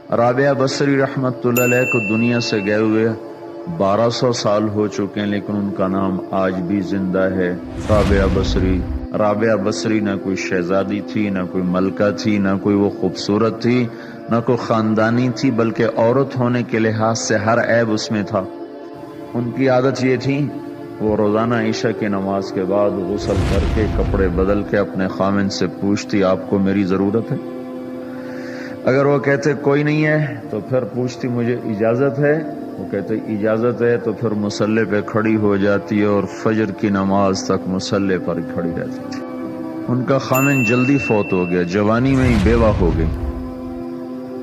رابعہ بصری رحمت اللہ علیہ کو دنیا سے گئے ہوئے 1200 سال ہو چکے ہیں، لیکن ان کا نام آج بھی زندہ ہے، رابعہ بصری۔ رابعہ بصری نہ کوئی شہزادی تھی، نہ کوئی ملکہ تھی، نہ کوئی وہ خوبصورت تھی، نہ کوئی خاندانی تھی، بلکہ عورت ہونے کے لحاظ سے ہر عیب اس میں تھا۔ ان کی عادت یہ تھی، وہ روزانہ عشاء کی نماز کے بعد غسل کر کے کپڑے بدل کے اپنے خامن سے پوچھتی آپ کو میری ضرورت ہے؟ اگر وہ کہتے کوئی نہیں ہے تو پھر پوچھتی مجھے اجازت ہے؟ وہ کہتے اجازت ہے تو پھر مصلی پہ کھڑی ہو جاتی ہے اور فجر کی نماز تک مصلی پر کھڑی رہتی تھی۔ ان کا خامن جلدی فوت ہو گیا، جوانی میں ہی بیوہ ہو گئی۔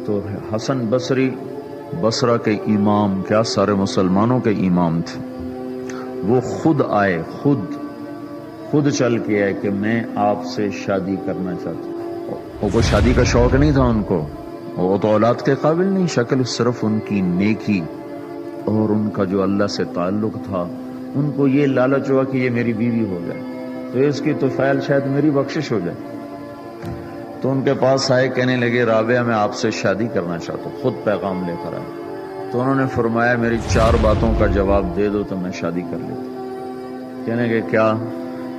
تو حسن بصری بصرہ کے امام، کیا سارے مسلمانوں کے امام تھے، وہ خود آئے، خود چل کے آئے کہ میں آپ سے شادی کرنا چاہتا ہوں۔ وہ کوئی شادی کا شوق نہیں تھا ان کو، وہ تو اولاد کے قابل نہیں، شکل صرف ان کی نیکی اور ان کا جو اللہ سے تعلق تھا، ان کو یہ لالچ ہوا کہ یہ میری بیوی ہو جائے تو اس کی طفیل شاید میری بخشش ہو جائے۔ تو ان کے پاس آئے، کہنے لگے رابعہ میں آپ سے شادی کرنا چاہتا ہوں، خود پیغام لے کر آئے۔ تو انہوں نے فرمایا میری 4 باتوں کا جواب دے دو تو میں شادی کر لیتا۔ کہنے لگے کیا؟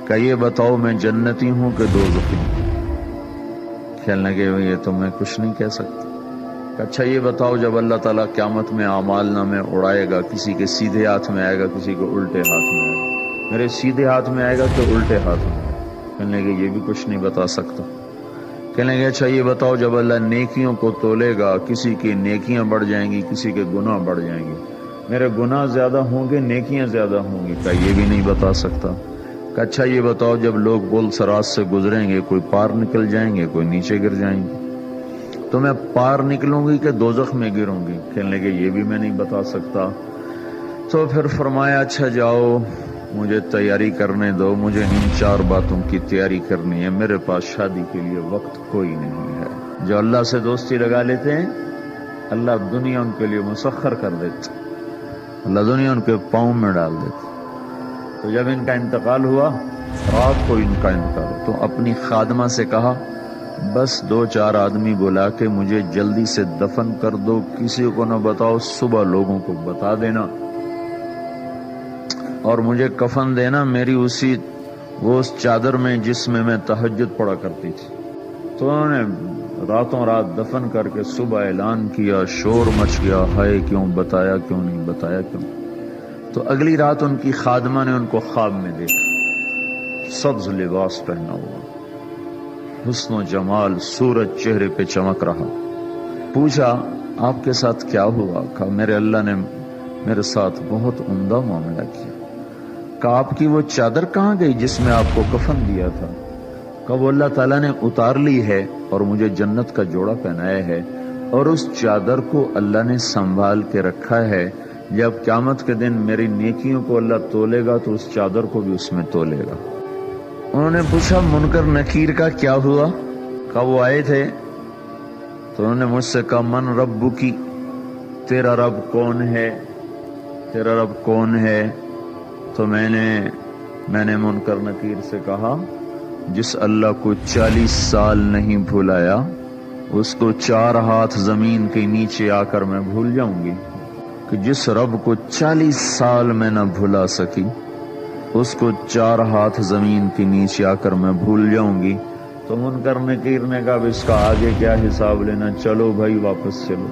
کہ یہ بتاؤ میں جنتی ہوں کہ دوزخی ہوں؟ کہنے لگے یہ تو میں کچھ نہیں کہہ سکتا۔ اچھا یہ بتاؤ جب اللہ تعالیٰ قیامت میں اعمال نامے اڑائے گا، کسی کے سیدھے ہاتھ میں آئے گا، کسی کو الٹے ہاتھ میں آئے گا، میرے سیدھے ہاتھ میں آئے گا کہ الٹے ہاتھ میں آئے گا؟ کہنے لگے یہ بھی کچھ نہیں بتا سکتا۔ کہنے لگے اچھا یہ بتاؤ جب اللہ نیکیوں کو تولے گا، کسی کی نیکیاں بڑھ جائیں گی، کسی کے گناہ بڑھ جائیں گے، میرے گناہ زیادہ ہوں گے نیکیاں زیادہ ہوں گی؟ کہ یہ بھی نہیں بتا سکتا۔ کہ اچھا یہ بتاؤ جب لوگ گل سرات سے گزریں گے، کوئی پار نکل جائیں گے، کوئی نیچے گر جائیں گے، تو میں پار نکلوں گی کہ دوزخ میں گروں گی؟ کہنے لگے یہ بھی میں نہیں بتا سکتا۔ تو پھر فرمایا اچھا جاؤ مجھے تیاری کرنے دو، مجھے ان 4 باتوں کی تیاری کرنی ہے، میرے پاس شادی کے لیے وقت کوئی نہیں ہے۔ جو اللہ سے دوستی لگا لیتے ہیں اللہ دنیا ان کے لیے مسخر کر دیتے، اللہ دنیا ان کے پاؤں میں ڈال دیتے۔ تو جب ان کا انتقال ہوا، رات کو ان کا انتقال ہوا، تو اپنی خادمہ سے کہا بس 2-4 آدمی بلا کے مجھے جلدی سے دفن کر دو، کسی کو نہ بتاؤ، صبح لوگوں کو بتا دینا اور مجھے کفن دینا میری اس چادر میں جس میں میں تہجد پڑھا کرتی تھی۔ تو انہوں نے راتوں رات دفن کر کے صبح اعلان کیا، شور مچ گیا، ہائے کیوں بتایا، کیوں نہیں بتایا، کیوں؟ تو اگلی رات ان کی خادمہ نے ان کو خواب میں دیکھا، سبز لباس پہنا ہوا، حسن و جمال، سورج چہرے پہ چمک رہا۔ پوچھا آپ کے ساتھ کیا ہوا؟ کہا میرے اللہ نے میرے ساتھ بہت عمدہ معاملہ کیا۔ کہا آپ کی وہ چادر کہاں گئی جس میں آپ کو کفن دیا تھا؟ کہا وہ اللہ تعالیٰ نے اتار لی ہے اور مجھے جنت کا جوڑا پہنایا ہے، اور اس چادر کو اللہ نے سنبھال کے رکھا ہے، جب قیامت کے دن میری نیکیوں کو اللہ تولے گا تو اس چادر کو بھی اس میں تولے گا۔ انہوں نے پوچھا منکر نکیر کا کیا ہوا؟ کہا وہ آئے تھے تو انہوں نے مجھ سے کہا من ربکی، تیرا رب کون ہے، تیرا رب کون ہے؟ تو میں نے منکر نکیر سے کہا جس اللہ کو 40 سال نہیں بھلایا اس کو 4 ہاتھ زمین کے نیچے آ کر میں بھول جاؤں گی؟ کہ جس رب کو 40 سال میں نہ بھلا سکی اس کو 4 ہاتھ زمین کے نیچے آ کر میں بھول جاؤں گی؟ تو منکر نکیر نے کہا اس کا آگے کیا حساب لینا، چلو بھائی واپس چلو۔